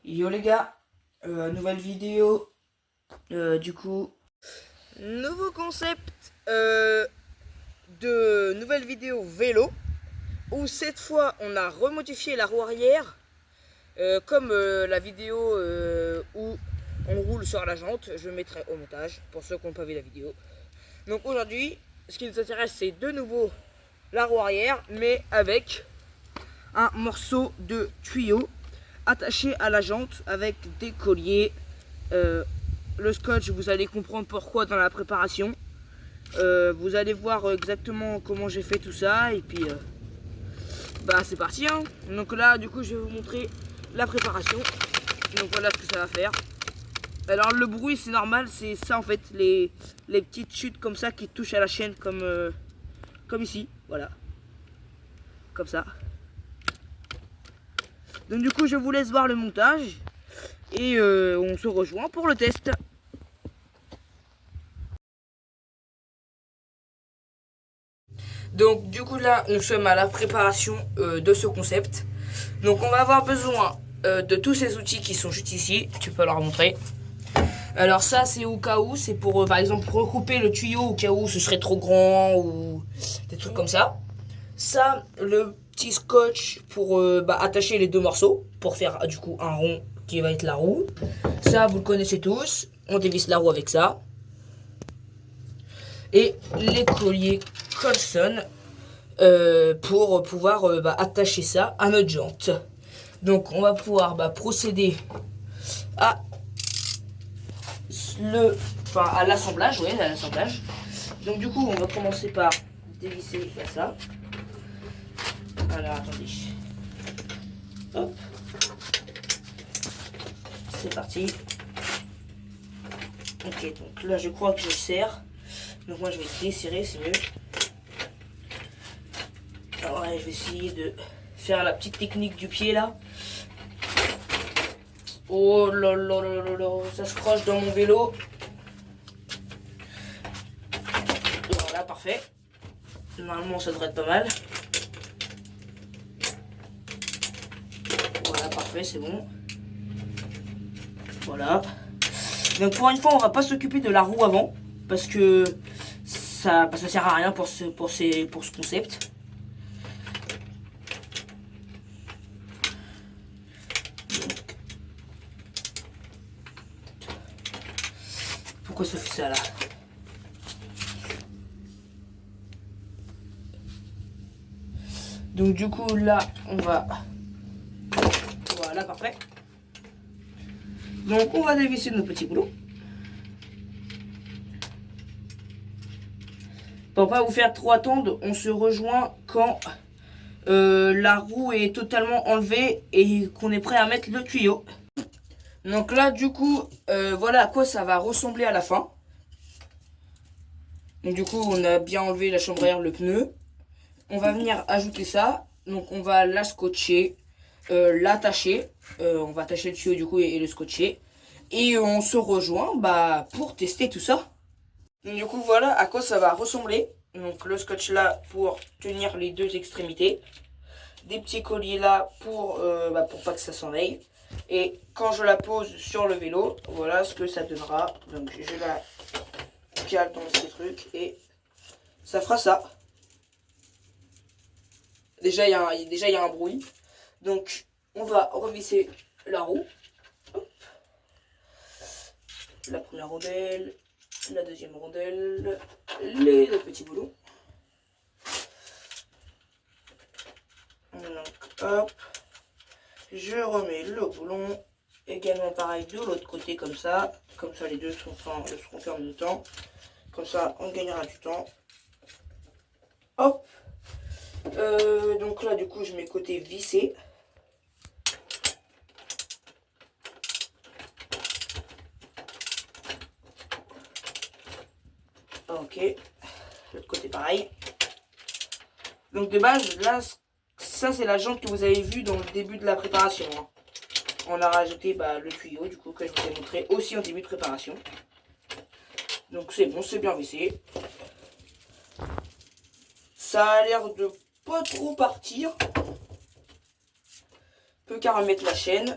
Yo les gars, nouvelle vidéo, du coup, Nouveau concept de nouvelle vidéo vélo où cette fois on a remodifié la roue arrière comme la vidéo où on roule sur la jante. Je mettrai au montage pour ceux qui n'ont pas vu la vidéo. Donc aujourd'hui, ce qui nous intéresse, c'est de nouveau la roue arrière, mais avec un morceau de tuyau attaché à la jante avec des colliers. Le scotch, vous allez comprendre pourquoi dans la préparation. Vous allez voir exactement comment j'ai fait tout ça et puis bah c'est parti hein. Donc là du coup je vais vous montrer la préparation. Donc voilà ce que ça va faire. Alors le bruit c'est normal, c'est ça en fait, les petites chutes comme ça qui touchent à la chaîne comme ici, voilà, comme ça. Donc du coup je vous laisse voir le montage et on se rejoint pour le test. donc du coup là, nous sommes à la préparation de ce concept. Donc on va avoir besoin de tous ces outils qui sont juste ici, tu peux leur montrer. Alors ça c'est au cas où, c'est pour par exemple recouper le tuyau au cas où ce serait trop grand ou des trucs comme ça. Ça, le petit scotch pour attacher les deux morceaux, pour faire du coup un rond qui va être la roue. Ça, vous le connaissez tous. On dévisse la roue avec ça. Et les colliers Colson pour pouvoir attacher ça à notre jante. Donc on va pouvoir procéder à à l'assemblage, ouais, à l'assemblage. Donc du coup, on va commencer par dévisser ça. Alors attendez. Hop. C'est parti. Ok, donc là je crois que je serre. Donc moi je vais desserrer, c'est mieux. Alors ouais, je vais essayer de faire la petite technique du pied là. Oh là là là là là, ça se croche dans mon vélo. Voilà, parfait. Normalement ça devrait être pas mal. Voilà, parfait, c'est bon. Voilà. Donc pour une fois, on va pas s'occuper de la roue avant, parce que ça sert à rien pour ce concept. Pourquoi ça fait ça là? Donc du coup là, on va... Voilà, parfait. Donc on va dévisser nos petits boulots. Pour pas vous faire trop attendre, on se rejoint quand la roue est totalement enlevée et qu'on est prêt à mettre le tuyau. Donc là du coup, voilà à quoi ça va ressembler à la fin. Donc du coup on a bien enlevé la chambre à air, le pneu. On va venir ajouter ça. Donc on va la scotcher, l'attacher. On va attacher le tuyau du coup et le scotcher. Et on se rejoint pour tester tout ça. Donc, du coup voilà à quoi ça va ressembler. Donc le scotch là pour tenir les deux extrémités. Des petits colliers là pour pas que ça s'en aille. Et quand je la pose sur le vélo, voilà ce que ça donnera. Donc je la cale dans ces trucs et ça fera ça. Déjà il y a un bruit. Donc on va revisser la roue. Hop. La première rondelle, la deuxième rondelle, les deux petits boulons. Donc hop, je remets le boulon. Également pareil de l'autre côté comme ça les deux seront faits en même temps. Comme ça on gagnera du temps. Hop. Donc là du coup je mets côté vissé. Ok, l'autre côté pareil. Donc de base là, ça c'est la jante que vous avez vue dans le début de la préparation, hein. On a rajouté le tuyau du coup que je vous ai montré aussi en début de préparation. Donc c'est bon, c'est bien vissé. Ça a l'air de pas trop partir. Peu qu'à remettre la chaîne.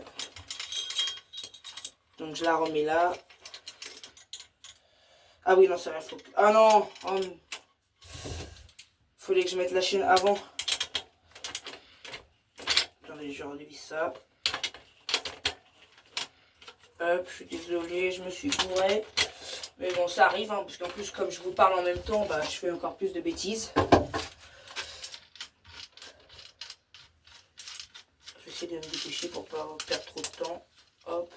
Donc je la remets là. Ah oui, non, c'est vrai. Ah non, fallait que je mette la chaîne avant. Attendez, je redévisse ça. Hop, je suis désolé, je me suis bourré. Mais bon, ça arrive, hein, parce qu'en plus, comme je vous parle en même temps, bah, je fais encore plus de bêtises. Je vais essayer de me dépêcher pour pas perdre trop de temps. Hop,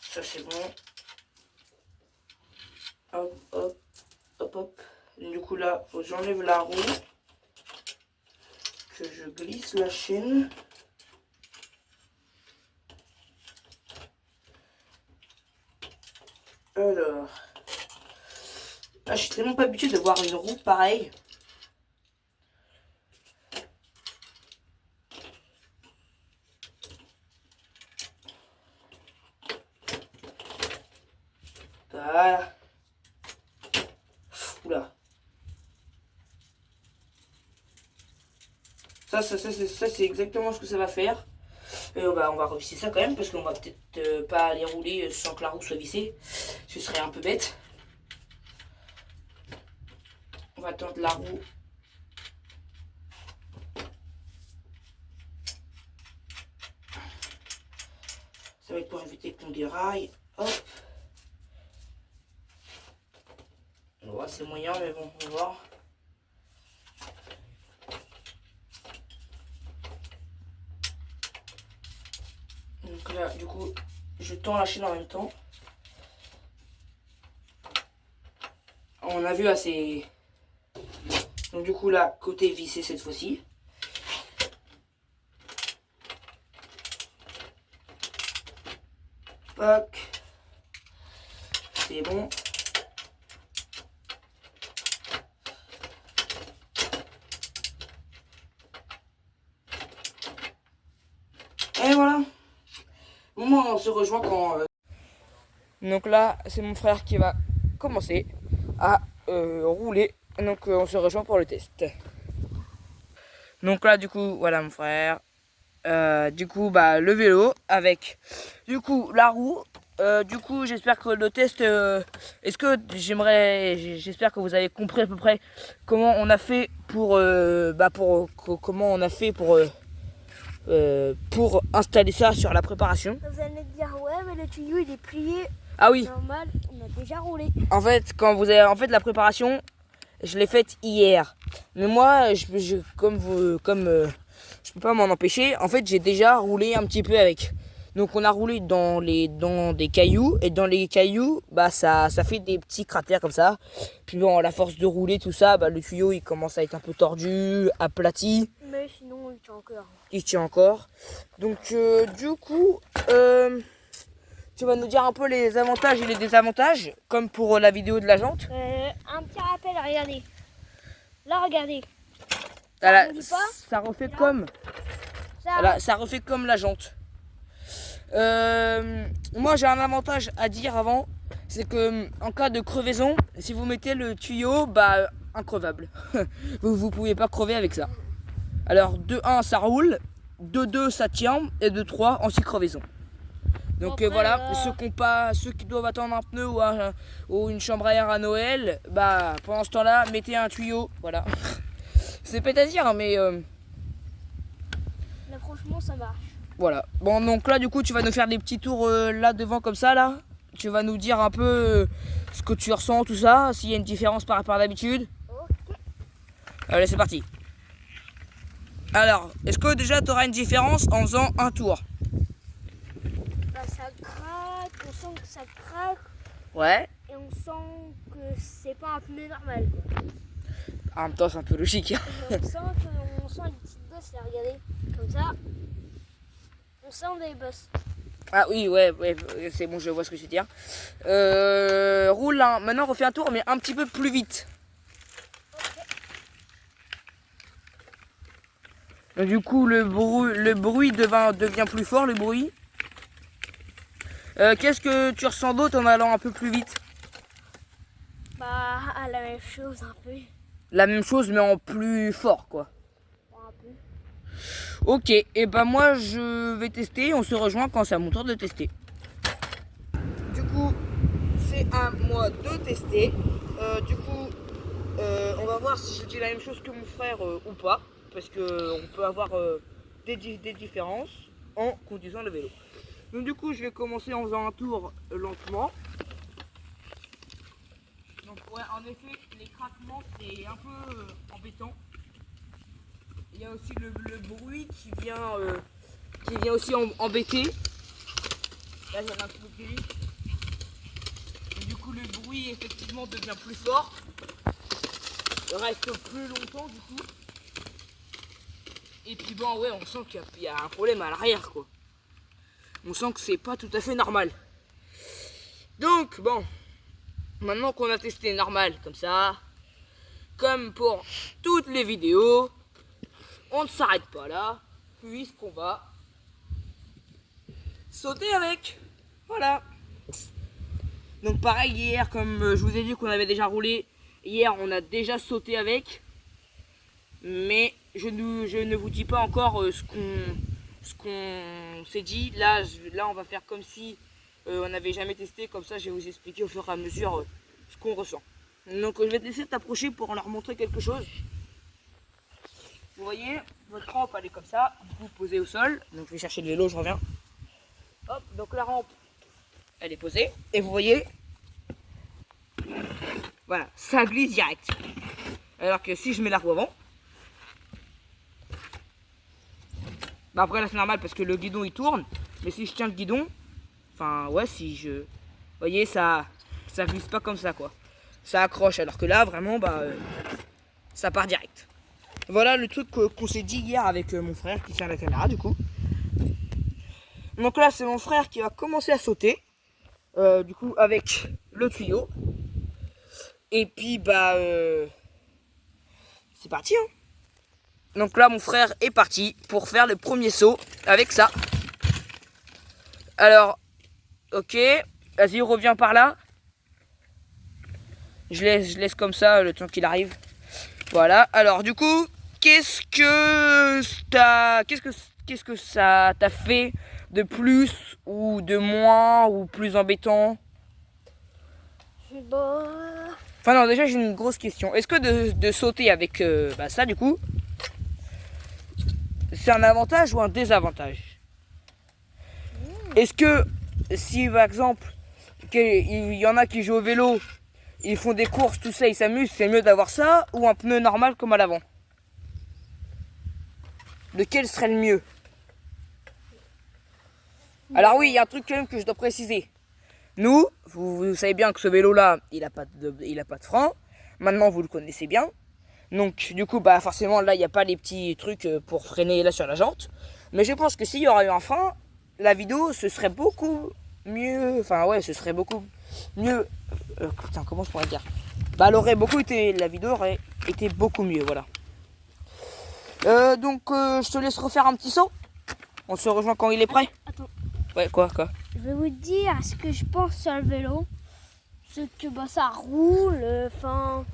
ça c'est bon. Hop, hop, hop, hop. Et du coup là, faut que j'enlève la roue. Que je glisse la chaîne. Alors, là, je suis tellement pas habituée de voir une roue pareille. Voilà. Oula. Ça c'est exactement ce que ça va faire. Bah, on va revisser ça quand même parce qu'on va peut-être pas aller rouler sans que la roue soit vissée. Ce serait un peu bête. On va tendre la roue. Ça va être pour éviter qu'on déraille. Hop. Ouais, c'est moyen, mais bon, on va voir. Donc là, du coup, je tends la chaîne en même temps. On a vu assez. Donc du coup là, côté vissé cette fois-ci. Pac. C'est bon. Et voilà. Bon, on se rejoint quand... Donc là, c'est mon frère qui va commencer à rouler. Donc on se rejoint pour le test. Donc là, du coup, voilà mon frère. Du coup, bah, le vélo avec, du coup, la roue. Du coup, j'espère que le test... est-ce que j'espère que vous avez compris à peu près comment on a fait pour... comment on a fait pour installer ça sur la préparation. Vous allez me dire ouais mais le tuyau il est plié. Ah oui. Normal, on a déjà roulé. En fait, quand vous avez la préparation, je l'ai faite hier. Mais moi, je peux pas m'en empêcher. En fait, j'ai déjà roulé un petit peu avec. Donc on a roulé dans des cailloux et dans les cailloux, bah ça fait des petits cratères comme ça. Puis bon, à la force de rouler tout ça, bah le tuyau il commence à être un peu tordu, aplati. Mais sinon il tient encore. Il tient encore. Donc du coup, tu vas nous dire un peu les avantages et les désavantages, comme pour la vidéo de la jante. Un petit rappel, regardez. Là regardez. Voilà, relie pas. ça refait comme. Ça, Voilà, ça refait comme la jante. Moi j'ai un avantage à dire avant, c'est que en cas de crevaison, si vous mettez le tuyau, bah increvable. vous pouvez pas crever avec ça. Alors de 1 ça roule, de 2 ça tient et de 3 anti-crevaison. Donc après, voilà, ceux qui doivent attendre un pneu ou une chambre à air à Noël, bah pendant ce temps-là, mettez un tuyau, voilà. C'est bête à dire, hein, mais là franchement ça marche. voilà. Bon, donc là, du coup, tu vas nous faire des petits tours là devant comme ça, là. Tu vas nous dire un peu ce que tu ressens, tout ça, s'il y a une différence par rapport à d'habitude. Ok. Allez, c'est parti. Alors, est-ce que déjà tu auras une différence en faisant un tour? Bah, ça craque, on sent que ça craque Ouais. et on sent que c'est pas un pneu normal. Quoi. En même temps, c'est un peu logique. On sent les petites bosses là, regardez. Comme ça. On sent des bosses. Ah oui, ouais, c'est bon, je vois ce que tu veux dire. Roule, hein. Maintenant, refais un tour, mais un petit peu plus vite. Donc, du coup, le bruit devient plus fort, le bruit. Qu'est-ce que tu ressens d'autre en allant un peu plus vite? Bah, la même chose un peu. La même chose, mais en plus fort, quoi. Un peu. Ok, et bah moi je vais tester, on se rejoint quand c'est à mon tour de tester. c'est à moi de tester. Du coup, on va voir si je dis la même chose que mon frère ou pas. Parce qu'on peut avoir des différences en conduisant le vélo. Donc du coup, je vais commencer en faisant un tour lentement. Donc ouais, en effet, les craquements, c'est un peu embêtant. Il y a aussi le bruit qui vient aussi embêter. Là, j'en ai un petit peu plus vite. Et du coup, le bruit, effectivement, devient plus fort. Il reste plus longtemps, du coup. Et puis bon, ouais, on sent qu'il y a un problème à l'arrière, quoi. On sent que c'est pas tout à fait normal. Donc, bon, maintenant qu'on a testé normal, comme ça, comme pour toutes les vidéos, on ne s'arrête pas là, puisqu'on va sauter avec. Voilà. Donc pareil, hier, comme je vous ai dit qu'on avait déjà roulé, hier on a déjà sauté avec. Mais je ne vous dis pas encore ce qu'on s'est dit. Là, on va faire comme si on n'avait jamais testé. Comme ça, je vais vous expliquer au fur et à mesure ce qu'on ressent. Donc je vais te laisser t'approcher pour leur montrer quelque chose. Vous voyez, votre rampe elle est comme ça, vous posez au sol. Donc je vais chercher le vélo, je reviens. Hop, donc la rampe elle est posée. Et vous voyez, voilà, ça glisse direct. Alors que si je mets la roue avant, bah après là c'est normal parce que le guidon il tourne. Mais si je tiens le guidon, enfin ouais, si je... Vous voyez, ça glisse pas comme ça quoi. Ça accroche, alors que là vraiment bah ça part direct. Voilà le truc qu'on s'est dit hier avec mon frère qui tient la caméra du coup. Donc là c'est mon frère qui va commencer à sauter. Du coup avec le tuyau. Et puis bah c'est parti hein. Donc là mon frère est parti pour faire le premier saut avec ça. Alors ok, vas-y reviens par là. Je laisse comme ça le temps qu'il arrive. Voilà, alors du coup, qu'est-ce que ça t'a fait de plus ou de moins ou plus embêtant? Bon, Enfin non, déjà j'ai une grosse question. Est-ce que de sauter avec ça du coup, c'est un avantage ou un désavantage? Est-ce que si par exemple, il y en a qui jouent au vélo, ils font des courses, tout ça, ils s'amusent, c'est mieux d'avoir ça ou un pneu normal comme à l'avant? Lequel serait le mieux? Alors oui, il y a un truc quand même que je dois préciser. Nous, vous savez bien que ce vélo-là, il a pas de frein. Maintenant, vous le connaissez bien. Donc, du coup, bah forcément, là, il n'y a pas les petits trucs pour freiner là sur la jante. Mais je pense que s'il y aurait eu un frein, la vidéo, ce serait beaucoup mieux. Enfin, ouais, ce serait beaucoup mieux. Putain, comment je pourrais dire? Bah, la vidéo aurait été beaucoup mieux, voilà. Donc, je te laisse refaire un petit saut. On se rejoint quand il est prêt. attends, Ouais, quoi? je vais vous dire ce que je pense sur le vélo. C'est que bah, ça roule, enfin...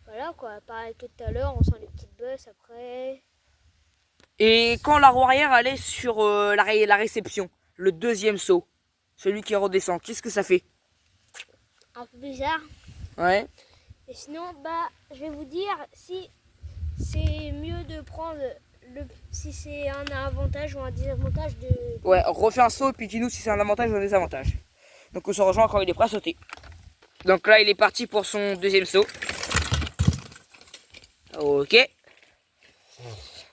voilà quoi, pareil que tout à l'heure, on sent les petites bosses après. Et quand la roue arrière elle est sur la réception, le deuxième saut, celui qui redescend, qu'est-ce que ça fait? Un peu bizarre. Ouais. Et sinon, bah, je vais vous dire si c'est mieux de prendre si c'est un avantage ou un désavantage de... Ouais, refais un saut et puis dis-nous si c'est un avantage ou un désavantage. Donc on se rejoint quand il est prêt à sauter. Donc là il est parti pour son deuxième saut. Ok.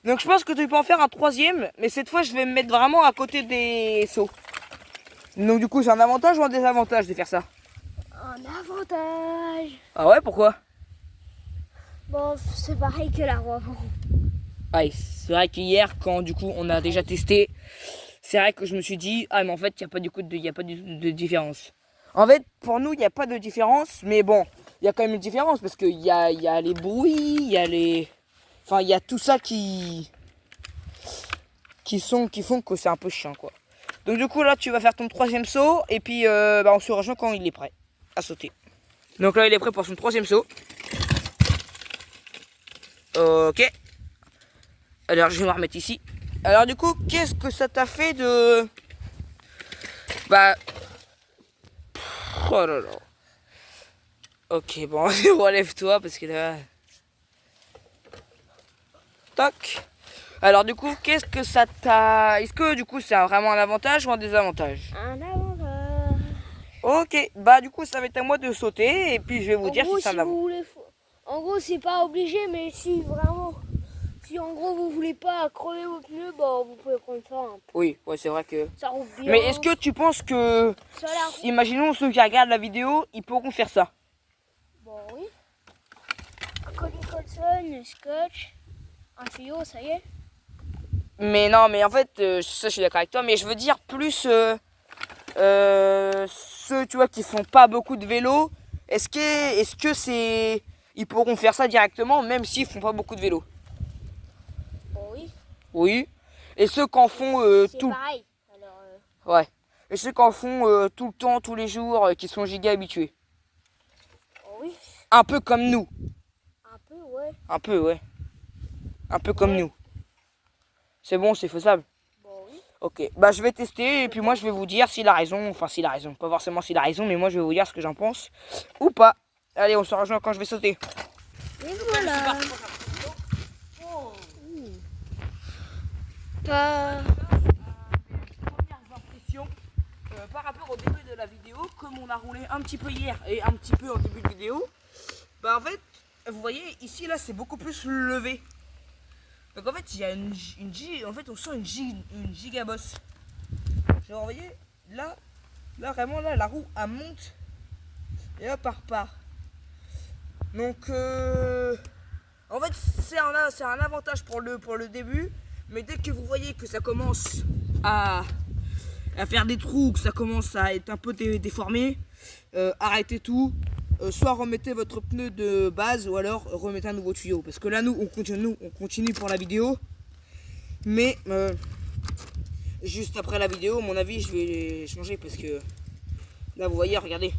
Donc je pense que tu peux en faire un troisième, mais cette fois je vais me mettre vraiment à côté des sauts. Donc du coup c'est un avantage ou un désavantage de faire ça? Un avantage. Ah ouais, pourquoi? Bon, c'est pareil que la roue avant. Ouais, c'est vrai qu'hier quand du coup on a déjà testé, c'est vrai que je me suis dit ah mais en fait il n'y a pas du coup de différence. En fait pour nous il n'y a pas de différence, mais bon il y a quand même une différence parce qu'il y a les bruits, il y a les... Enfin il y a tout ça qui font que c'est un peu chiant quoi. Donc du coup là tu vas faire ton troisième saut et puis on se rejoint quand il est prêt à sauter. Donc là il est prêt pour son troisième saut. Ok. Alors je vais me remettre ici. Alors du coup qu'est-ce que ça t'a fait de... Bah... Oh là là. Ok, bon, relève-toi parce que là... Toc. Alors du coup, qu'est-ce que ça t'a... Est-ce que du coup c'est vraiment un avantage ou un désavantage? Un avantage. Ok, bah du coup ça va être à moi de sauter et puis je vais vous En dire gros, si c'est un avantage. vous voulez, en gros, c'est pas obligé, mais si vraiment, si en gros vous voulez pas crever vos pneus, bah vous pouvez prendre ça. Hein. Oui, ouais, c'est vrai que... Ça roule bien. Mais est-ce que tu penses que... Ça a l'air- Imaginons ceux qui regardent la vidéo, ils pourront faire ça. Bon, oui. Un colis Colson, scotch, un tuyau, ça y est. Mais non, mais en fait, ça je suis d'accord avec toi, mais je veux dire plus ceux, tu vois, qui font pas beaucoup de vélo. Est-ce que c'est... Ils pourront faire ça directement, même s'ils font pas beaucoup de vélo? Bon, oui. Oui. Et ceux qui en font C'est tout... pareil. Alors, Ouais. Et ceux qui en font tout le temps, tous les jours, qui sont giga habitués. bon, oui. Un peu comme nous. Un peu, ouais. Un peu, ouais. Un peu comme Ouais. nous. C'est bon, c'est faisable. Bon, oui. Ok, bah je vais tester et puis moi je vais vous dire s'il a raison, enfin s'il a raison, pas forcément s'il a raison, mais moi je vais vous dire ce que j'en pense ou pas. Allez, on se rejoint quand je vais sauter. Et voilà. Pas... Premières impressions par rapport au début de la vidéo, comme on a roulé un petit peu hier et un petit peu au début de vidéo, bah en fait, vous voyez ici là c'est beaucoup plus levé. Donc en fait il y a en fait on sent une gigabosse. Genre vous voyez là vraiment là la roue elle monte et hop elle repart. Donc en fait c'est un avantage pour le début, mais dès que vous voyez que ça commence à faire des trous, que ça commence à être un peu déformé, arrêtez tout. Soit remettez votre pneu de base ou alors remettez un nouveau tuyau. Parce que là nous on continue pour la vidéo. Mais juste après la vidéo, à mon avis je vais changer parce que là vous voyez, regardez.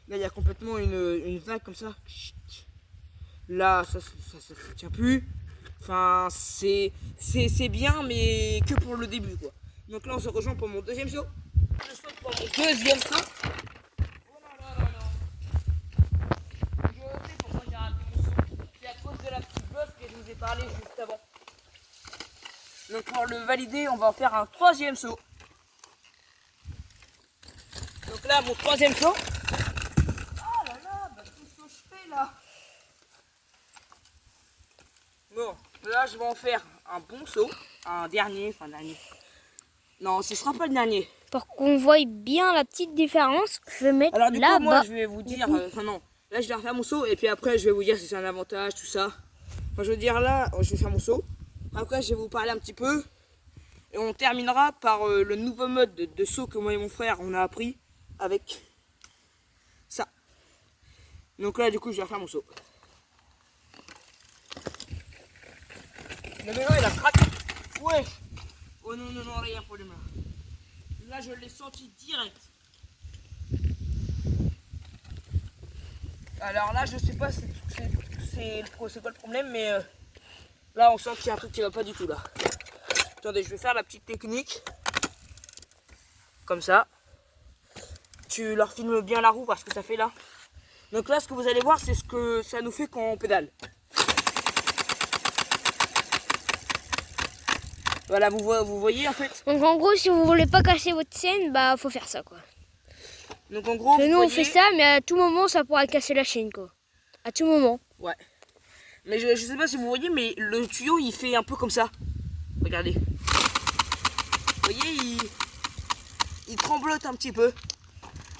Là il y a complètement une vague comme ça. Là ça tient plus. Enfin c'est bien mais que pour le début quoi. Donc là on se rejoint pour mon deuxième saut. Je saute pour mon deuxième saut. Je vous ai parlé juste avant. Donc pour le valider, on va en faire un troisième saut. Donc là, mon troisième saut. Oh là là, bah, tout ce que je fais là. Bon, là je vais en faire un bon saut, un dernier, enfin dernier. Non, ce sera pas le dernier. Pour qu'on voie bien la petite différence, je vais mettre Alors du coup, là-bas. moi je vais vous dire, enfin non, là je vais refaire mon saut et puis après je vais vous dire si c'est un avantage, tout ça. Enfin je veux dire là, je vais faire mon saut. Après je vais vous parler un petit peu. Et on terminera par le nouveau mode de saut que moi et mon frère on a appris avec ça. Donc là du coup je vais refaire mon saut. Le vélo il a craqué. Ouais. Oh non non non, rien pour les mains. Là je l'ai senti direct. Alors là je sais pas c'est quoi le problème, mais là on sent qu'il y a un truc qui va pas du tout là. Attendez, je vais faire la petite technique. Comme ça. Tu leur filmes bien la roue parce que ça fait là. Donc là ce que vous allez voir c'est ce que ça nous fait quand on pédale. Voilà, vous voyez en fait. Donc en gros, si vous voulez pas casser votre chaîne, bah faut faire ça quoi. Donc en gros, Nous on fait ça, mais à tout moment ça pourra casser la chaîne quoi. À tout moment. Ouais. Mais je sais pas si vous voyez, mais le tuyau il fait un peu comme ça. Regardez. Vous voyez, il tremblote un petit peu.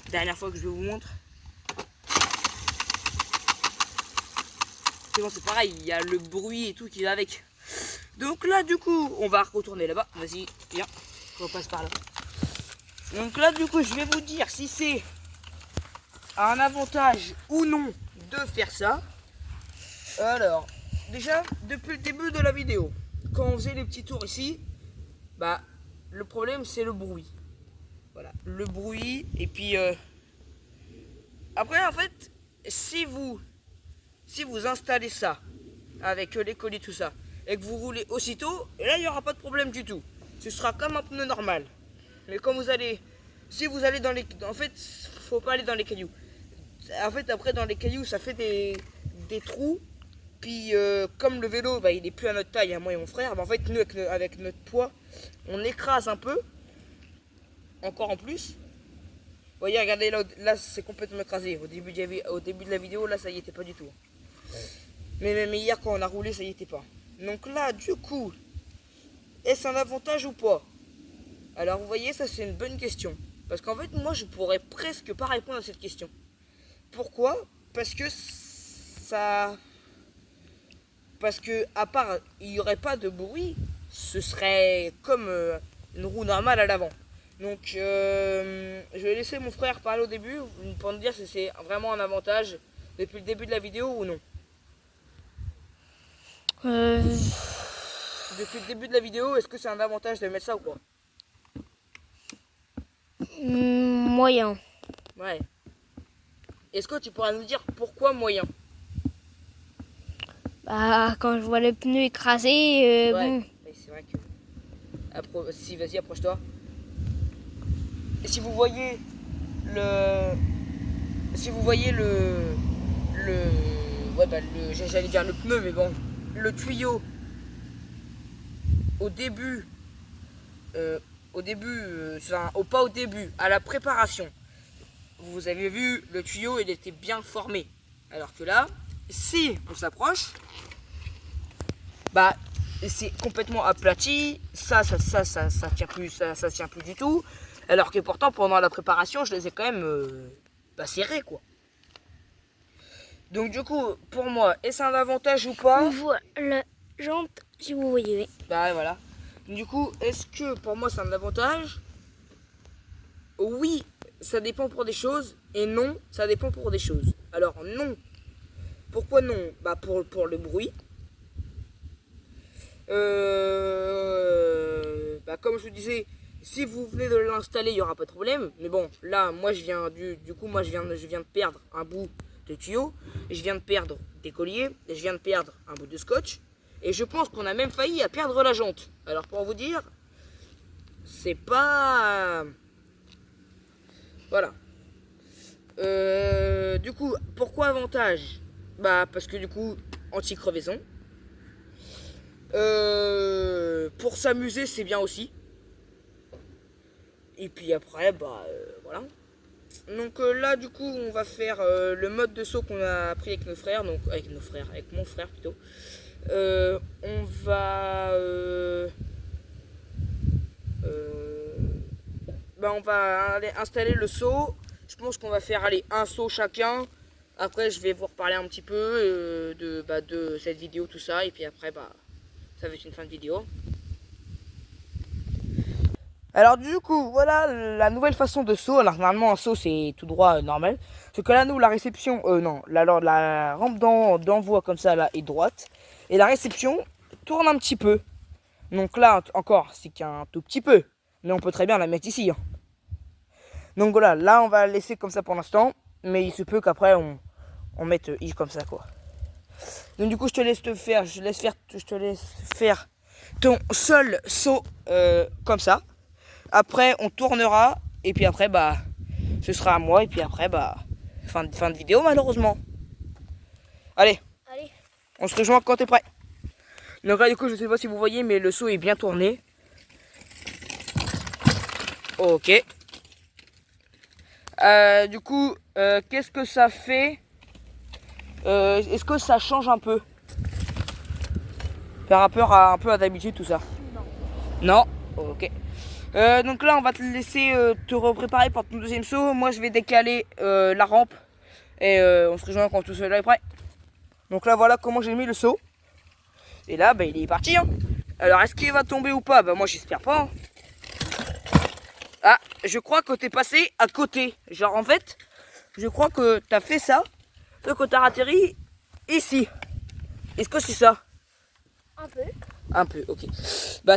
Dernière fois que je vous montre. C'est bon, c'est pareil, il y a le bruit et tout qui va avec. Donc là du coup, on va retourner là-bas. Vas-y, viens, on passe par là. Donc là du coup, je vais vous dire si c'est un avantage ou non de faire ça. Alors, déjà, depuis le début de la vidéo, quand on faisait les petits tours ici, bah, le problème c'est le bruit. Voilà, le bruit. Et puis, après, en fait, si vous installez ça avec les colis, tout ça, et que vous roulez aussitôt, et là, il n'y aura pas de problème du tout. Ce sera comme un pneu normal. Mais quand vous allez, si vous allez dans les, en fait, faut pas aller dans les cailloux. En fait, après, dans les cailloux, ça fait des trous. Puis, comme le vélo, bah, il est plus à notre taille, à moi et mon frère, bah, en fait, nous, avec notre poids, on écrase un peu. Encore en plus. Vous voyez, regardez, là c'est complètement écrasé. Au début de la vidéo, là, ça y était pas du tout. Mais même hier, quand on a roulé, ça y était pas. Donc là, du coup, est-ce un avantage ou pas? Alors, vous voyez, ça, c'est une bonne question. Parce qu'en fait, moi, je pourrais presque pas répondre à cette question. Pourquoi? Parce que ça... Parce que, à part, il n'y aurait pas de bruit, ce serait comme une roue normale à l'avant. Donc, je vais laisser mon frère parler au début pour nous dire si c'est vraiment un avantage depuis le début de la vidéo ou non. Depuis le début de la vidéo, est-ce que c'est un avantage de mettre ça ou quoi? Moyen. Ouais. Est-ce que tu pourras nous dire pourquoi moyen? Bah, quand je vois le pneu écrasé, Ouais, bon. mais c'est vrai que... Si, vas-y, approche-toi. Et si vous voyez le... Si vous voyez ouais, bah, j'allais dire le pneu, mais bon, le tuyau, au début, pas au début, à la préparation, vous avez vu, le tuyau, il était bien formé. Alors que là, si on s'approche, bah, c'est complètement aplati, ça tient plus, ça tient plus du tout. Alors que pourtant, pendant la préparation, je les ai quand même serrés, quoi. Donc du coup, pour moi, est-ce un avantage ou pas? On voit la jante, si vous voyez. Bah voilà. Du coup, est-ce que pour moi c'est un avantage? Oui, ça dépend pour des choses, et non, ça dépend pour des choses. Alors non. Pourquoi non? Bah pour le bruit. Bah comme je vous disais, si vous venez de l'installer, il n'y aura pas de problème. Mais bon, là, moi je viens moi je viens de perdre un bout de tuyau, je viens de perdre des colliers, je viens de perdre un bout de scotch, et je pense qu'on a même failli à perdre la jante. Alors pour vous dire, c'est pas... Voilà. Du coup, pourquoi avantage? Bah parce que du coup, anti-crevaison. Pour s'amuser, c'est bien aussi. Et puis après, bah voilà. Donc là, du coup, on va faire le mode de saut qu'on a appris avec nos frères, donc avec mon frère plutôt. On va on va aller installer le saut. Je pense qu'on va faire un saut chacun. Après, je vais vous reparler un petit peu de cette vidéo, tout ça, et puis après, ça va être une fin de vidéo. Alors du coup, voilà la nouvelle façon de saut. Alors normalement un saut c'est tout droit normal. Sauf que là nous la réception, non, la rampe d'envoi comme ça là est droite. Et la réception tourne un petit peu. Donc là encore c'est qu'un tout petit peu. Mais on peut très bien la mettre ici. Hein. Donc voilà, là on va la laisser comme ça pour l'instant. Mais il se peut qu'après on mette I comme ça quoi. Donc du coup je te laisse faire ton seul saut comme ça. Après, on tournera. Et puis après, ce sera à moi. Et puis après, fin de vidéo, malheureusement. Allez. On se rejoint quand t'es prêt. Donc là, du coup, je sais pas si vous voyez, mais le saut est bien tourné. Ok. Du coup, qu'est-ce que ça fait? Est-ce que ça change un peu par rapport à un peu à d'habitude, tout ça? Non. Ok. Donc là on va te laisser te repréparer pour ton deuxième saut. Moi je vais décaler la rampe. Et on se rejoint quand tout cela est prêt. Donc là voilà comment j'ai mis le saut. Et là il est parti hein. Alors est-ce qu'il va tomber ou pas? Moi j'espère pas hein. Ah je crois que t'es passé à côté. Genre en fait je crois que t'as fait ça. Sauf que t'as atterri ici. Est-ce que c'est ça? Un peu, ok.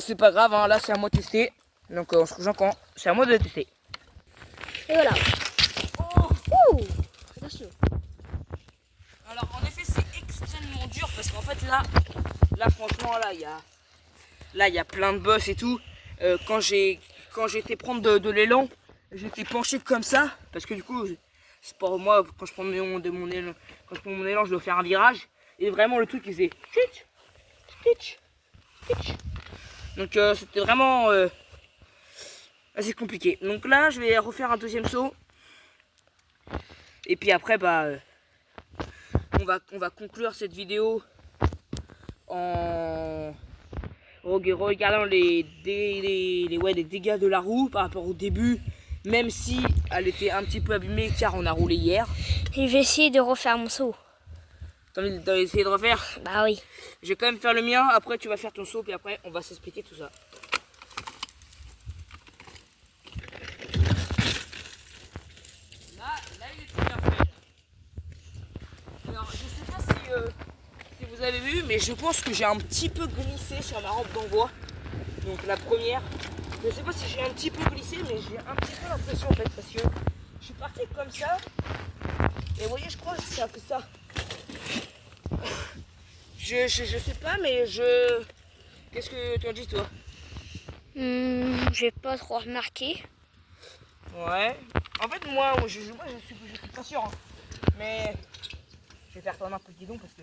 C'est pas grave hein. Là c'est à moi de tester. Donc on se rejoint quand c'est à moi de le tester. Et voilà. Attention. Alors en effet c'est extrêmement dur parce qu'en fait là franchement il y a plein de bosses et tout. Quand j'ai été prendre de l'élan, j'étais penché comme ça, parce que du coup, c'est pour moi, quand je prends mon élan, je dois faire un virage, et vraiment le truc il faisait chut, chut, chut. Donc c'était vraiment assez compliqué. Donc là, je vais refaire un deuxième saut, et puis après, bah, on va conclure cette vidéo en regardant les dégâts de la roue par rapport au début, même si elle était un petit peu abîmée car on a roulé hier. Et je vais essayer de refaire mon saut. T'as envie d'essayer de refaire? Bah oui. Je vais quand même faire le mien, après tu vas faire ton saut, puis après on va s'expliquer tout ça. Là il est bien fait. Alors je sais pas si vous avez vu, mais je pense que j'ai un petit peu glissé sur ma rampe d'envoi. Donc la première, je sais pas si j'ai un petit peu glissé, mais j'ai un petit peu l'impression en fait, parce que je suis parti comme ça, et vous voyez, je crois que c'est un peu ça. Je sais pas, mais qu'est-ce que tu en dis toi? J'ai pas trop remarqué. Ouais. En fait, moi je suis pas sûr, hein. Mais je vais faire tourner un peu le guidon parce que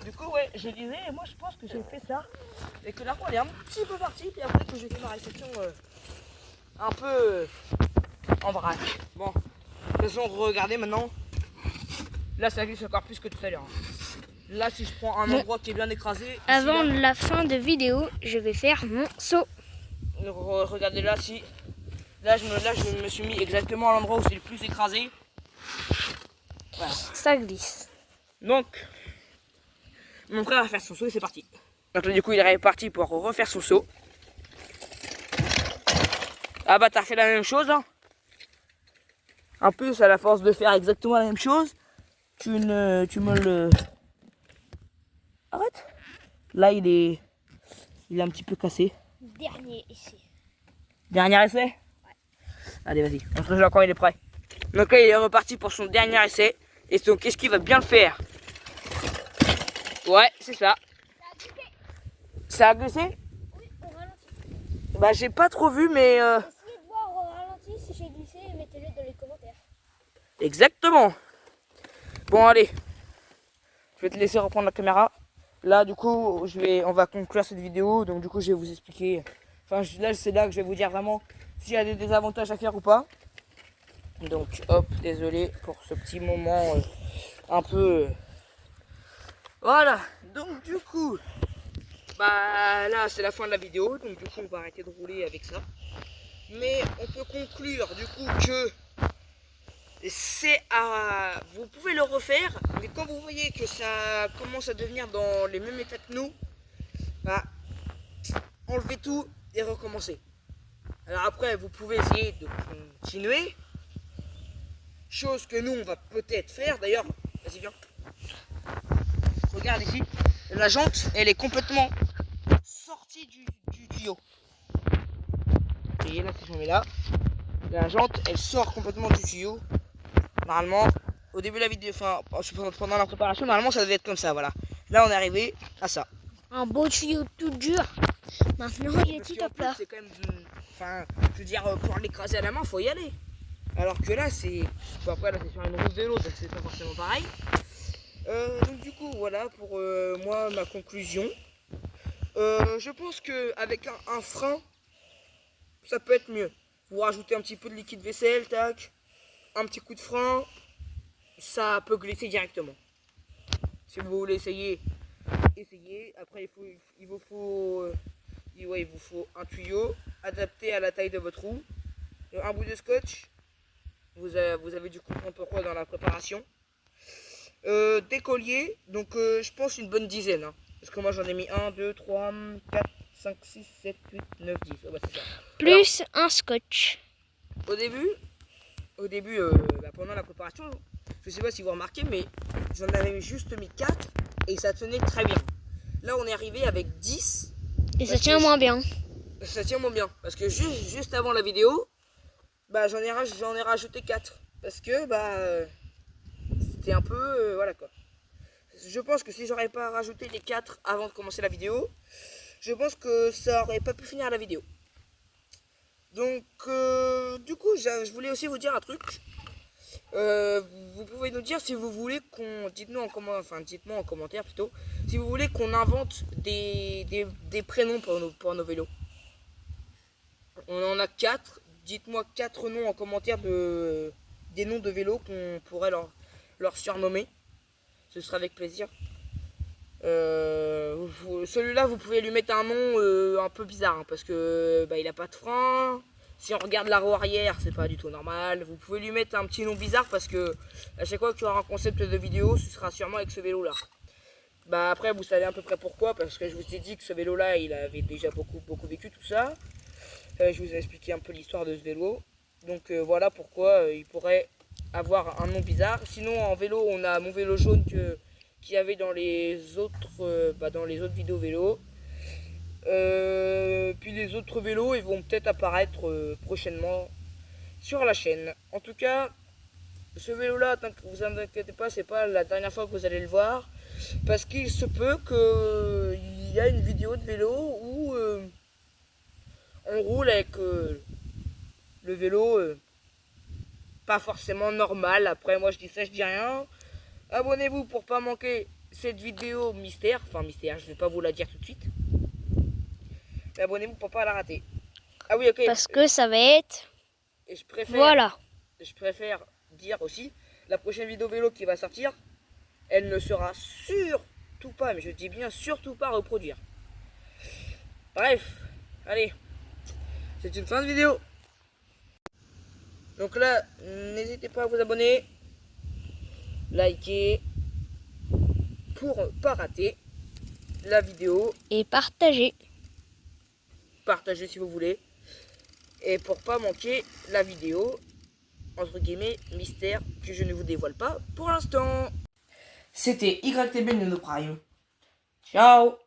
du coup, ouais, je disais, moi je pense que j'ai fait ça et que la roue elle est un petit peu partie, puis après que j'ai fait ma réception un peu en vrac. Bon, de toute façon, regardez maintenant. Là, ça glisse encore plus que tout à l'heure. Là, si je prends un endroit qui est bien écrasé. Avant ici, là, la fin de vidéo, je vais faire mon saut. regardez là, si. Là, je me suis mis exactement à l'endroit où c'est le plus écrasé. Voilà. Ça glisse. Donc, mon frère va faire son saut et c'est parti. Donc là, du coup, il est parti pour refaire son saut. Ah bah, t'as fait la même chose, hein. En plus, à la force de faire exactement la même chose, tu me le... Arrête. Là, il est un petit peu cassé. Dernier essai. Dernier essai? Ouais. Allez, vas-y, montre-le quand il est prêt. Donc là, il est reparti pour son dernier essai. Et donc, qu'est-ce qu'il va bien le faire? Ouais, c'est ça. Ça a glissé? Oui, au ralenti. Bah, j'ai pas trop vu, mais... Essayez de voir au ralenti si j'ai glissé et mettez-le dans les commentaires. Exactement. Bon, allez. Je vais te laisser reprendre la caméra. Là, du coup, on va conclure cette vidéo. Donc, du coup, je vais vous expliquer. Enfin, là, c'est là que je vais vous dire vraiment s'il y a des désavantages à faire ou pas. Donc, hop, désolé pour ce petit moment un peu... Voilà. Donc, du coup, bah là, c'est la fin de la vidéo. Donc, du coup, on va arrêter de rouler avec ça. Mais on peut conclure, du coup, que vous pouvez le refaire, mais quand vous voyez que ça commence à devenir dans les mêmes états que nous, bah, enlevez tout et recommencer. Alors après, vous pouvez essayer de continuer, chose que nous on va peut-être faire. D'ailleurs, vas-y viens, regarde ici, la jante elle est complètement sortie du tuyau. Et là, si je mets là, la jante elle sort complètement du tuyau. Normalement, au début de la vidéo, enfin pendant la préparation, normalement ça devait être comme ça, voilà. Là on est arrivé à ça. Un beau tuyau tout dur. Maintenant il est tout à plat. C'est quand même, enfin, je veux dire, pour l'écraser à la main, faut y aller. Alors que là, c'est, bon, après là c'est sur une roue de vélo, donc c'est pas forcément pareil. Donc du coup, voilà pour moi ma conclusion. Je pense que avec un frein, ça peut être mieux. Vous rajoutez un petit peu de liquide vaisselle, tac. Un petit coup de frein, ça peut glisser directement. Si vous voulez essayer, essayez. Après, il vous faut un tuyau adapté à la taille de votre roue, un bout de scotch. Vous avez dû comprendre pourquoi dans la préparation. Des colliers, donc je pense une bonne dizaine. Hein, parce que moi j'en ai mis 1, 2, 3, 4, 5, 6, 7, 8, 9, 10. Oh, bah, c'est ça. Plus alors, un scotch. Au début, pendant la préparation, je sais pas si vous remarquez, mais j'en avais juste mis 4 et ça tenait très bien. Là, on est arrivé avec 10. Et ça tient moins bien. Ça tient moins bien. Parce que juste avant la vidéo, bah, j'en ai rajouté 4. Parce que c'était un peu... voilà quoi. Je pense que si j'aurais pas rajouté les 4 avant de commencer la vidéo, je pense que ça aurait pas pu finir la vidéo. Donc je voulais aussi vous dire un truc. Vous pouvez nous dire si vous voulez qu'on... dites-moi en commentaire plutôt. Si vous voulez qu'on invente des prénoms pour nos vélos. On en a 4. Dites-moi 4 noms en commentaire des noms de vélos qu'on pourrait leur surnommer. Ce sera avec plaisir. Celui-là, vous pouvez lui mettre un nom un peu bizarre, hein, parce que il a pas de frein. Si on regarde la roue arrière, c'est pas du tout normal. Vous pouvez lui mettre un petit nom bizarre parce que à chaque fois que tu auras un concept de vidéo, ce sera sûrement avec ce vélo-là. Après, vous savez à peu près pourquoi, parce que je vous ai dit que ce vélo-là, il avait déjà beaucoup vécu tout ça. Je vous ai expliqué un peu l'histoire de ce vélo. Donc voilà pourquoi il pourrait avoir un nom bizarre. Sinon, en vélo, on a mon vélo jaune qu'il y avait dans les autres vidéos vélo. Puis les autres vélos, ils vont peut-être apparaître prochainement sur la chaîne. En tout cas, ce vélo-là, vous inquiétez pas, c'est pas la dernière fois que vous allez le voir, parce qu'il se peut qu'il y a une vidéo de vélo où on roule avec le vélo pas forcément normal. Après, moi je dis ça, je dis rien. Abonnez-vous pour pas manquer cette vidéo mystère. Enfin mystère, je vais pas vous la dire tout de suite. Mais abonnez-vous pour pas la rater. Ah oui, ok. Parce que ça va être... Et je préfère dire aussi, la prochaine vidéo vélo qui va sortir, elle ne sera surtout pas, mais je dis bien surtout pas, à reproduire. Bref, allez, c'est une fin de vidéo. Donc là, n'hésitez pas à vous abonner, liker, pour pas rater la vidéo. Et partager. Partagez si vous voulez. Et pour pas manquer la vidéo, entre guillemets, mystère, que je ne vous dévoile pas pour l'instant. C'était YTB Nano Prime. Ciao.